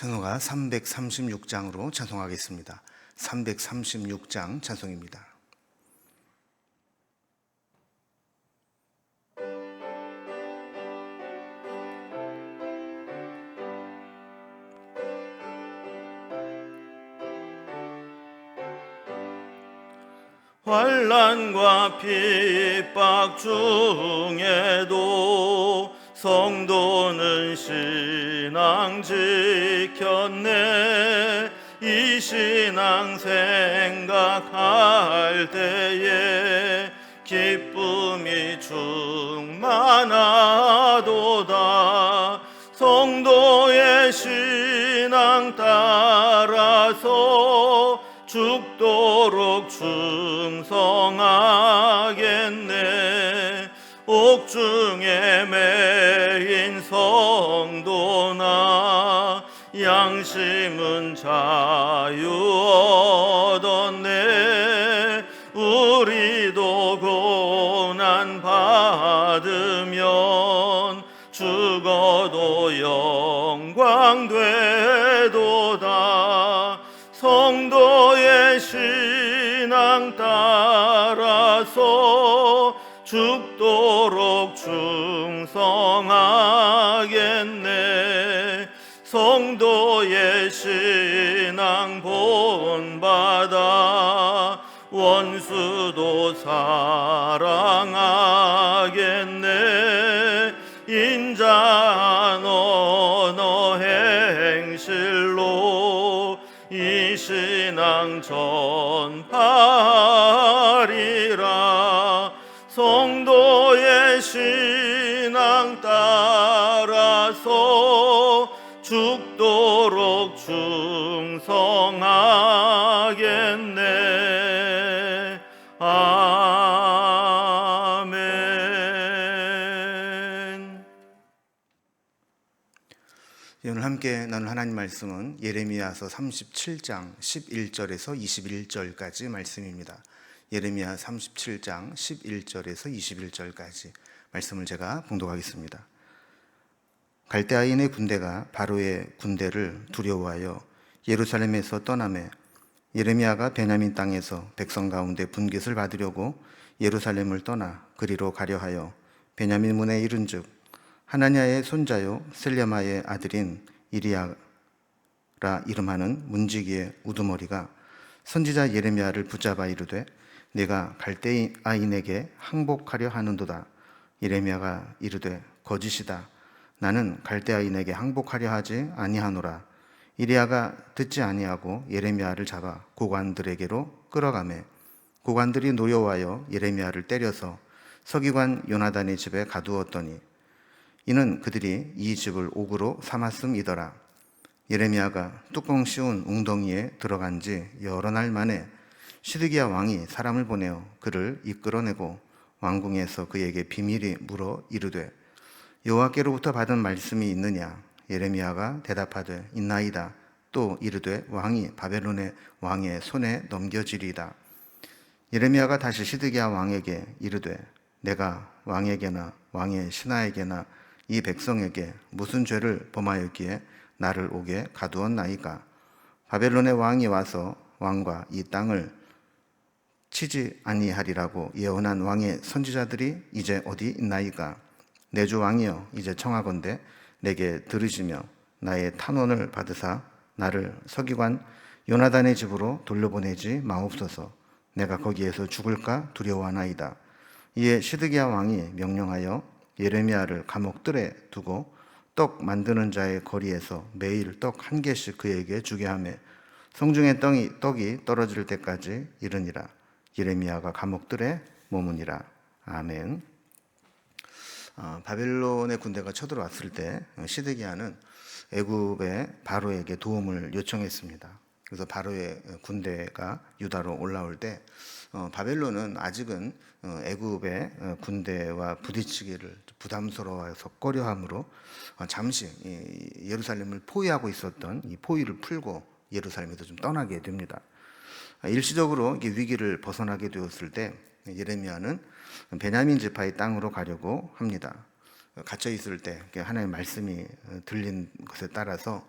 찬송가 336장으로 찬송하겠습니다. 336장 찬송입니다. 환난과 핍박 중에도 성도는 신앙 지켰네. 이 신앙 생각할 때에 기쁨이 충만하도다. 성도의 신앙 따라서 죽도록 충성하겠네. 옥중에 매인 성도나 양심은 자유 얻었네. 우리도 고난 받으면 죽어도 영광 되도다. 성도의 신앙 따라서 죽도록 충성하겠네. 성도의 신앙 본받아 원수도 사랑하겠네. 인자한 언어 행실로 이 신앙 전파하리라. 성도의 신앙 따라서 죽도록 충성하겠네. 아멘. 오늘 함께 나눌 하나님 말씀은 예레미야서 37장 11절에서 21절까지 말씀입니다. 예레미야 37장 11절에서 21절까지 말씀을 제가 봉독하겠습니다. 갈대아인의 군대가 바로의 군대를 두려워하여 예루살렘에서 떠나매 예레미야가 베냐민 땅에서 백성 가운데 분깃을 받으려고 예루살렘을 떠나 그리로 가려 하여 베냐민 문에 이른즉 하나냐의 손자요 셀레마의 아들인 이리야라 이름하는 문지기의 우두머리가 선지자 예레미야를 붙잡아 이르되 내가 갈대아인에게 항복하려 하는도다. 예레미야가 이르되 거짓이다. 나는 갈대아인에게 항복하려 하지 아니하노라. 이리야가 듣지 아니하고 예레미야를 잡아 고관들에게로 끌어가매 고관들이 노여워하여 예레미야를 때려서 서기관 요나단의 집에 가두었더니 이는 그들이 이 집을 옥으로 삼았음이더라. 예레미야가 뚜껑 씌운 웅덩이에 들어간 지 여러 날 만에 시드기야 왕이 사람을 보내어 그를 이끌어내고 왕궁에서 그에게 비밀이 물어 이르되 여호와께로부터 받은 말씀이 있느냐? 예레미야가 대답하되 있나이다. 또 이르되 왕이 바벨론의 왕의 손에 넘겨지리이다. 예레미야가 다시 시드기야 왕에게 이르되 내가 왕에게나 왕의 신하에게나 이 백성에게 무슨 죄를 범하였기에 나를 옥에 가두었나이까? 바벨론의 왕이 와서 왕과 이 땅을 치지 아니하리라고 예언한 왕의 선지자들이 이제 어디 있나이까? 내 주 왕이여 이제 청하건대 내게 들으시며 나의 탄원을 받으사 나를 서기관 요나단의 집으로 돌려보내지 마옵소서. 내가 거기에서 죽을까 두려워하나이다. 이에 시드기야 왕이 명령하여 예레미야를 감옥들에 두고 떡 만드는 자의 거리에서 매일 떡 한 개씩 그에게 주게 하며 성중에 떡이 떨어질 때까지 이르니라. 예레미야가 감옥들에 머무니라. 아멘. 바벨론의 군대가 쳐들어왔을 때 시드기야는 애굽의 바로에게 도움을 요청했습니다. 그래서 바로의 군대가 유다로 올라올 때 바벨론은 아직은 애굽의 군대와 부딪히기를 부담스러워해서 꺼려함으로 잠시 예루살렘을 포위하고 있었던 이 포위를 풀고 예루살렘에서 좀 떠나게 됩니다. 일시적으로 위기를 벗어나게 되었을 때 예레미야는 베냐민 지파의 땅으로 가려고 합니다. 갇혀 있을 때 하나님의 말씀이 들린 것에 따라서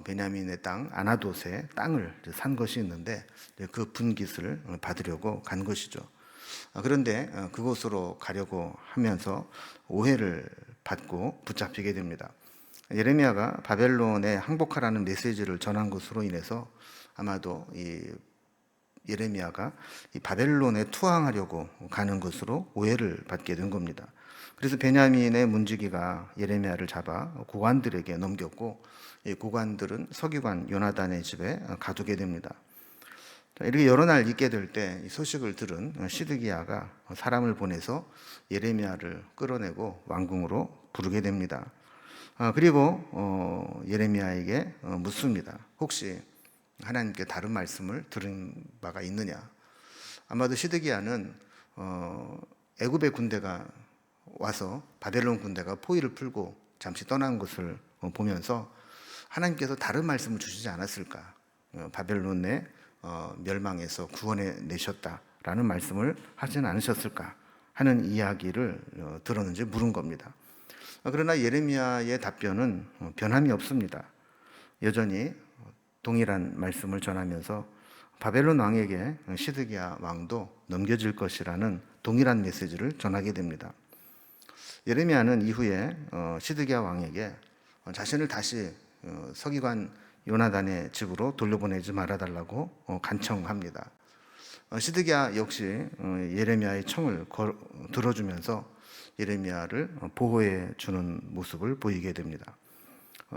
베냐민의 땅 아나돗에 땅을 산 것이 있는데 그 분깃을 받으려고 간 것이죠. 그런데 그곳으로 가려고 하면서 오해를 받고 붙잡히게 됩니다. 예레미야가 바벨론에 항복하라는 메시지를 전한 것으로 인해서 아마도 이 예레미야가 이 바벨론에 투항하려고 가는 것으로 오해를 받게 된 겁니다. 그래서 베냐민의 문지기가 예레미야를 잡아 고관들에게 넘겼고, 이 고관들은 서기관 요나단의 집에 가두게 됩니다. 이렇게 여러 날 있게 될 때 이 소식을 들은 시드기야가 사람을 보내서 예레미야를 끌어내고 왕궁으로 부르게 됩니다. 그리고 예레미야에게 묻습니다. 혹시 하나님께 다른 말씀을 들은 바가 있느냐? 아마도 시드기야는 애굽의 군대가 와서 바벨론 군대가 포위를 풀고 잠시 떠난 것을 보면서 하나님께서 다른 말씀을 주시지 않았을까? 바벨론의 멸망에서 구원해 내셨다라는 말씀을 하진 않으셨을까 하는 이야기를 들었는지 물은 겁니다. 그러나 예레미야의 답변은 변함이 없습니다. 여전히 동일한 말씀을 전하면서 바벨론 왕에게 시드기야 왕도 넘겨질 것이라는 동일한 메시지를 전하게 됩니다. 예레미야는 이후에 시드기야 왕에게 자신을 다시 서기관 요나단의 집으로 돌려보내지 말아달라고 간청합니다. 시드기야 역시 예레미야의 청을 들어주면서 예레미야를 보호해 주는 모습을 보이게 됩니다.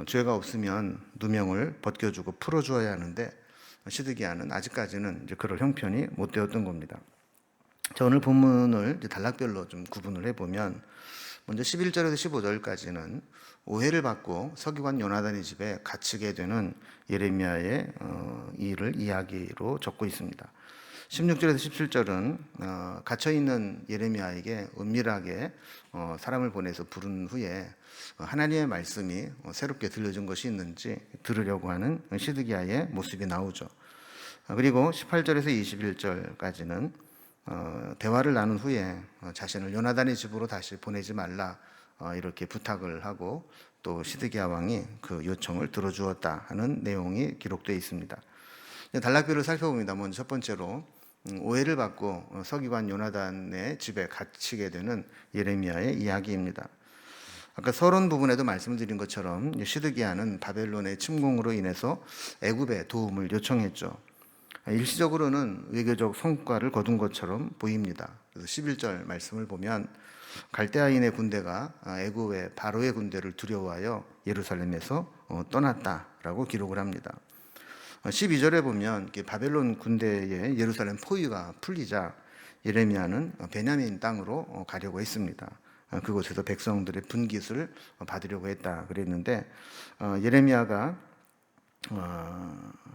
죄가 없으면 누명을 벗겨주고 풀어주어야 하는데 시드기야는 아직까지는 이제 그럴 형편이 못 되었던 겁니다. 자, 오늘 본문을 이제 단락별로 좀 구분을 해보면 먼저 11절에서 15절까지는 오해를 받고 서기관 요나단의 집에 갇히게 되는 예레미야의 일을 이야기로 적고 있습니다. 16절에서 17절은 갇혀있는 예레미야에게 은밀하게 사람을 보내서 부른 후에 하나님의 말씀이 새롭게 들려준 것이 있는지 들으려고 하는 시드기야의 모습이 나오죠. 그리고 18절에서 21절까지는 대화를 나눈 후에 자신을 요나단의 집으로 다시 보내지 말라 이렇게 부탁을 하고 또 시드기야 왕이 그 요청을 들어주었다 하는 내용이 기록되어 있습니다. 단락별을 살펴봅니다. 먼저 첫 번째로 오해를 받고 서기관 요나단의 집에 갇히게 되는 예레미야의 이야기입니다. 아까 서론 부분에도 말씀드린 것처럼 시드기야는 바벨론의 침공으로 인해서 애굽에 도움을 요청했죠. 일시적으로는 외교적 성과를 거둔 것처럼 보입니다. 그래서 11절 말씀을 보면 갈대아인의 군대가 애굽의 바로의 군대를 두려워하여 예루살렘에서 떠났다라고 기록을 합니다. 12절에 보면 바벨론 군대의 예루살렘 포위가 풀리자 예레미야는 베냐민 땅으로 가려고 했습니다. 그곳에서 백성들의 분깃을 받으려고 했다 그랬는데 예레미야가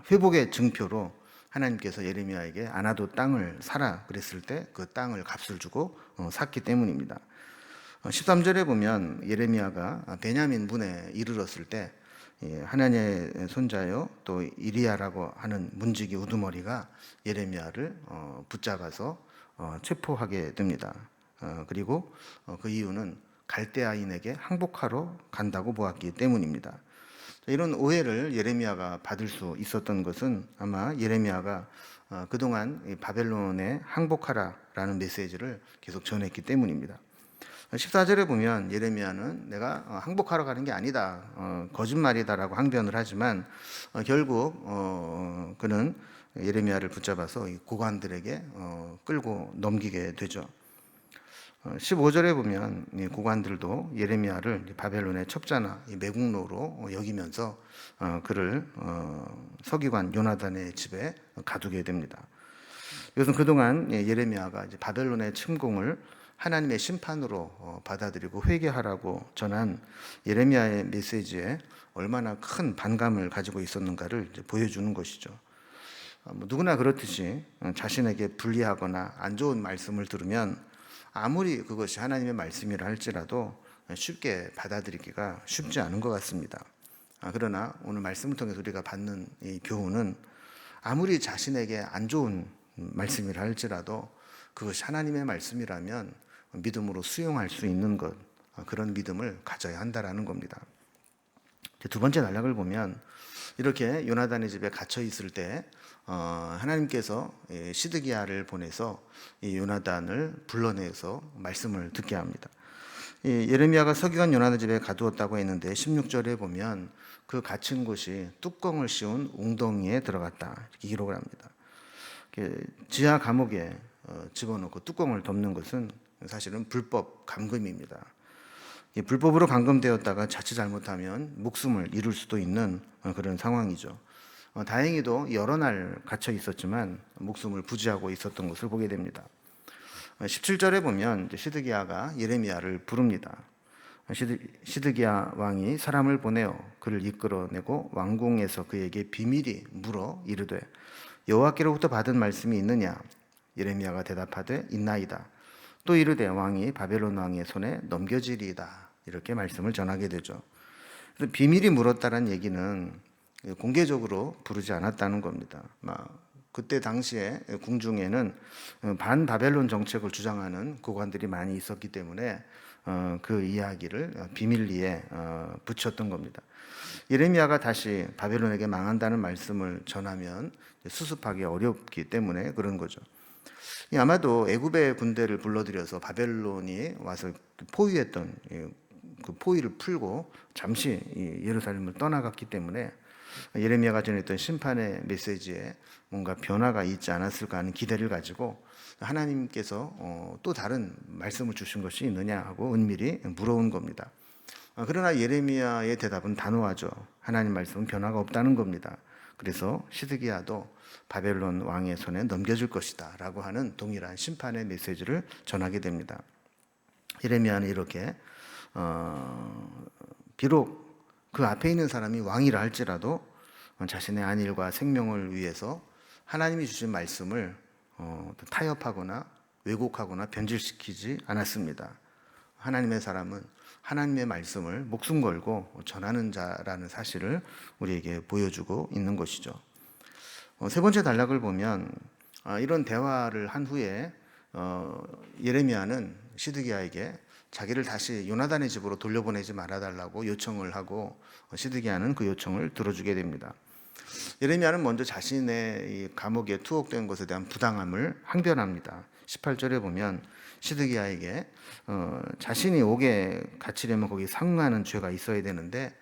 회복의 증표로 하나님께서 예레미야에게 아나돗 땅을 사라 그랬을 때 그 땅을 값을 주고 샀기 때문입니다. 13절에 보면 예레미야가 베냐민 문에 이르렀을 때 하나님의 손자요 또 이리야라고 하는 문지기 우두머리가 예레미야를 붙잡아서 체포하게 됩니다. 그리고 그 이유는 갈대아인에게 항복하러 간다고 보았기 때문입니다. 이런 오해를 예레미야가 받을 수 있었던 것은 아마 예레미야가 그동안 바벨론에 항복하라라는 메시지를 계속 전했기 때문입니다. 14절에 보면 예레미야는 내가 항복하러 가는 게 아니다, 거짓말이다라고 항변을 하지만 결국 그는 예레미야를 붙잡아서 고관들에게 끌고 넘기게 되죠. 15절에 보면 고관들도 예레미야를 바벨론의 첩자나 매국노로 여기면서 그를 서기관 요나단의 집에 가두게 됩니다. 이것은 그동안 예레미야가 이제 바벨론의 침공을 하나님의 심판으로 받아들이고 회개하라고 전한 예레미야의 메시지에 얼마나 큰 반감을 가지고 있었는가를 이제 보여주는 것이죠. 누구나 그렇듯이 자신에게 불리하거나 안 좋은 말씀을 들으면 아무리 그것이 하나님의 말씀이라 할지라도 쉽게 받아들이기가 쉽지 않은 것 같습니다. 그러나 오늘 말씀을 통해서 우리가 받는 이 교훈은 아무리 자신에게 안 좋은 말씀이라 할지라도 그것이 하나님의 말씀이라면 믿음으로 수용할 수 있는 것, 그런 믿음을 가져야 한다라는 겁니다. 두 번째 단락을 보면 이렇게 요나단의 집에 갇혀 있을 때 하나님께서 시드기야를 보내서 이 요나단을 불러내서 말씀을 듣게 합니다. 예레미야가 서기관 요나단 집에 가두었다고 했는데 16절에 보면 그 갇힌 곳이 뚜껑을 씌운 웅덩이에 들어갔다 이렇게 기록을 합니다. 지하 감옥에 집어넣고 뚜껑을 덮는 것은 사실은 불법 감금입니다. 불법으로 감금되었다가 자칫 잘못하면 목숨을 잃을 수도 있는 그런 상황이죠. 다행히도 여러 날 갇혀 있었지만 목숨을 부지하고 있었던 것을 보게 됩니다. 17절에 보면 시드기야가 예레미야를 부릅니다. 시드기야 왕이 사람을 보내어 그를 이끌어내고 왕궁에서 그에게 비밀이 물어 이르되 여호와께로부터 받은 말씀이 있느냐? 예레미야가 대답하되 있나이다. 또 이르되 왕이 바벨론 왕의 손에 넘겨지리이다. 이렇게 말씀을 전하게 되죠. 그래서 비밀이 물었다는 얘기는 공개적으로 부르지 않았다는 겁니다. 그때 당시에 궁중에는 반바벨론 정책을 주장하는 고관들이 많이 있었기 때문에 그 이야기를 비밀리에 붙였던 겁니다. 예레미야가 다시 바벨론에게 망한다는 말씀을 전하면 수습하기 어렵기 때문에 그런 거죠. 아마도 애굽의 군대를 불러들여서 바벨론이 와서 포위했던 그 포위를 풀고 잠시 예루살렘을 떠나갔기 때문에 예레미야가 전했던 심판의 메시지에 뭔가 변화가 있지 않았을까 하는 기대를 가지고 하나님께서 또 다른 말씀을 주신 것이 있느냐 하고 은밀히 물어온 겁니다. 그러나 예레미야의 대답은 단호하죠. 하나님 말씀은 변화가 없다는 겁니다. 그래서 시드기야도 바벨론 왕의 손에 넘겨질 것이다 라고 하는 동일한 심판의 메시지를 전하게 됩니다. 예레미야는 이렇게 비록 그 앞에 있는 사람이 왕이라 할지라도 자신의 안일과 생명을 위해서 하나님이 주신 말씀을 타협하거나 왜곡하거나 변질시키지 않았습니다. 하나님의 사람은 하나님의 말씀을 목숨 걸고 전하는 자라는 사실을 우리에게 보여주고 있는 것이죠. 세 번째 단락을 보면 이런 대화를 한 후에 예레미야는 시드기야에게 자기를 다시 요나단의 집으로 돌려보내지 말아달라고 요청을 하고 시드기야는 그 요청을 들어주게 됩니다. 예레미야는 먼저 자신의 이 감옥에 투옥된 것에 대한 부당함을 항변합니다. 18절에 보면 시드기야에게 자신이 옥에 갇히려면 거기 상응하는 죄가 있어야 되는데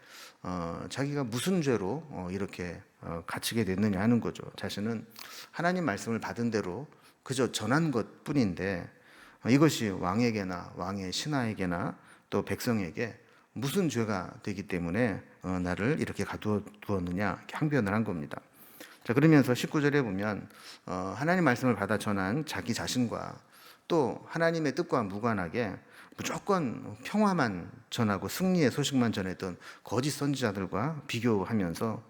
자기가 무슨 죄로 이렇게 갇히게 됐느냐 하는 거죠. 자신은 하나님 말씀을 받은 대로 그저 전한 것뿐인데 이것이 왕에게나 왕의 신하에게나 또 백성에게 무슨 죄가 되기 때문에 나를 이렇게 가두었느냐 이렇게 항변을 한 겁니다. 자, 그러면서 19절에 보면 하나님 말씀을 받아 전한 자기 자신과 또 하나님의 뜻과 무관하게 무조건 평화만 전하고 승리의 소식만 전했던 거짓 선지자들과 비교하면서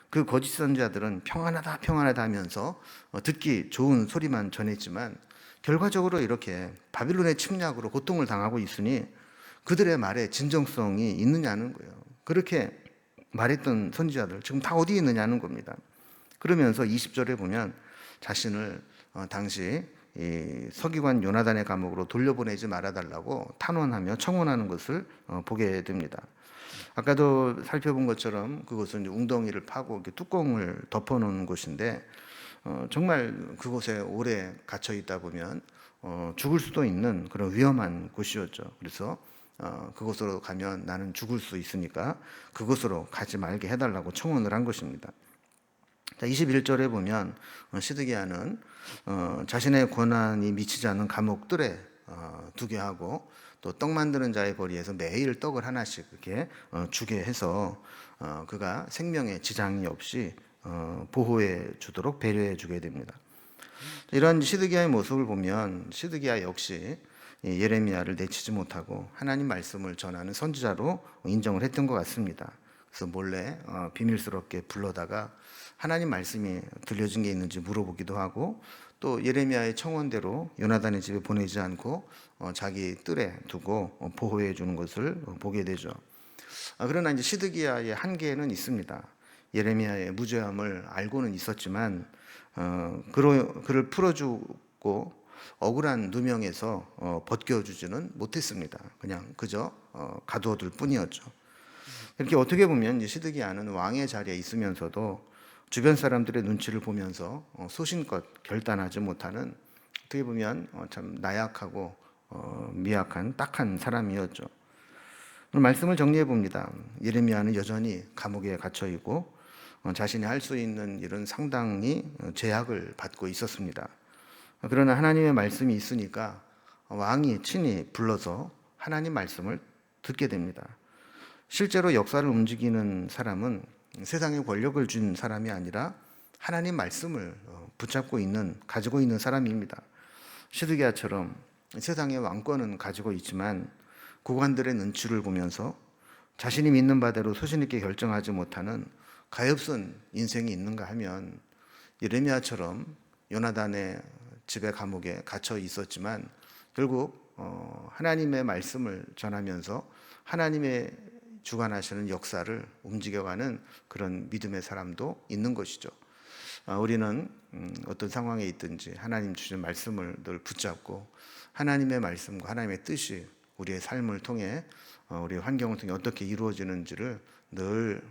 그 거짓 선지자들은 평안하다 평안하다 하면서 듣기 좋은 소리만 전했지만 결과적으로 이렇게 바빌론의 침략으로 고통을 당하고 있으니 그들의 말에 진정성이 있느냐는 거예요. 그렇게 말했던 선지자들 지금 다 어디에 있느냐는 겁니다. 그러면서 20절에 보면 자신을 당시 이 서기관 요나단의 감옥으로 돌려보내지 말아달라고 탄원하며 청원하는 것을 보게 됩니다. 아까도 살펴본 것처럼 그것은 웅덩이를 파고 이렇게 뚜껑을 덮어놓은 곳인데 정말 그곳에 오래 갇혀 있다 보면 죽을 수도 있는 그런 위험한 곳이었죠. 그래서 그곳으로 가면 나는 죽을 수 있으니까 그곳으로 가지 말게 해달라고 청원을 한 것입니다. 21절에 보면 시드기야는 자신의 권한이 미치지 않는 감옥들에 두게 하고 또 떡 만드는 자의 거리에서 매일 떡을 하나씩 이렇게 주게 해서 그가 생명에 지장이 없이 보호해 주도록 배려해 주게 됩니다. 이런 시드기야의 모습을 보면 시드기야 역시 예레미야를 내치지 못하고 하나님 말씀을 전하는 선지자로 인정을 했던 것 같습니다. 그래서 몰래 비밀스럽게 불러다가 하나님 말씀이 들려진 게 있는지 물어보기도 하고 또 예레미야의 청원대로 요나단의 집에 보내지 않고 자기 뜰에 두고 보호해 주는 것을 보게 되죠. 그러나 이제 시드기야의 한계는 있습니다. 예레미야의 무죄함을 알고는 있었지만 그를 풀어주고 억울한 누명에서 벗겨주지는 못했습니다. 그냥 그저 가두어둘 뿐이었죠. 이렇게 어떻게 보면 시드기야는 왕의 자리에 있으면서도 주변 사람들의 눈치를 보면서 소신껏 결단하지 못하는, 어떻게 보면 참 나약하고 미약한 딱한 사람이었죠. 오늘 말씀을 정리해 봅니다. 예레미야는 여전히 감옥에 갇혀 있고 자신이 할 수 있는 일은 상당히 제약을 받고 있었습니다. 그러나 하나님의 말씀이 있으니까 왕이 친히 불러서 하나님 말씀을 듣게 됩니다. 실제로 역사를 움직이는 사람은 세상에 권력을 준 사람이 아니라 하나님 말씀을 가지고 있는 사람입니다. 시드기야처럼 세상의 왕권은 가지고 있지만 고관들의 눈치를 보면서 자신이 믿는 바대로 소신 있게 결정하지 못하는 가엾은 인생이 있는가 하면, 예레미야처럼 요나단의 집에 감옥에 갇혀 있었지만 결국 하나님의 말씀을 전하면서 하나님의 주관하시는 역사를 움직여가는 그런 믿음의 사람도 있는 것이죠. 우리는 어떤 상황에 있든지 하나님 주신 말씀을 늘 붙잡고 하나님의 말씀과 하나님의 뜻이 우리의 삶을 통해 우리의 환경을 통해 어떻게 이루어지는지를 늘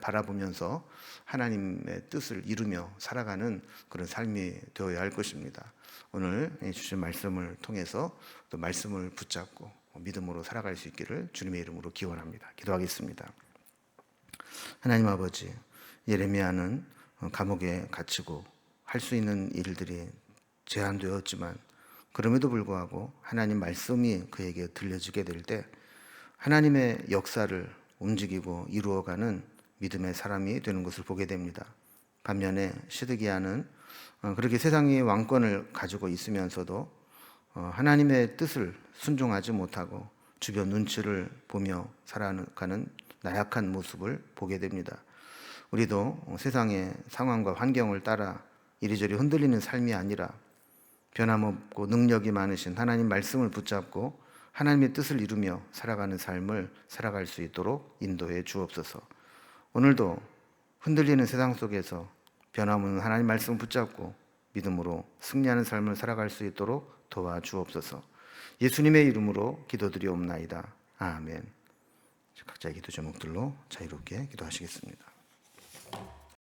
바라보면서 하나님의 뜻을 이루며 살아가는 그런 삶이 되어야 할 것입니다. 오늘 주신 말씀을 통해서 또 말씀을 붙잡고 믿음으로 살아갈 수 있기를 주님의 이름으로 기원합니다. 기도하겠습니다. 하나님 아버지, 예레미야는 감옥에 갇히고 할 수 있는 일들이 제한되었지만 그럼에도 불구하고 하나님 말씀이 그에게 들려지게 될 때 하나님의 역사를 움직이고 이루어가는 믿음의 사람이 되는 것을 보게 됩니다. 반면에 시드기야는 그렇게 세상의 왕권을 가지고 있으면서도 하나님의 뜻을 순종하지 못하고 주변 눈치를 보며 살아가는 나약한 모습을 보게 됩니다. 우리도 세상의 상황과 환경을 따라 이리저리 흔들리는 삶이 아니라 변함없고 능력이 많으신 하나님 말씀을 붙잡고 하나님의 뜻을 이루며 살아가는 삶을 살아갈 수 있도록 인도해 주옵소서. 오늘도 흔들리는 세상 속에서 변함없는 하나님 말씀을 붙잡고 믿음으로 승리하는 삶을 살아갈 수 있도록 도와주옵소서. 예수님의 이름으로 기도드리옵나이다. 아멘. 각자의 기도 제목들로 자유롭게 기도하시겠습니다.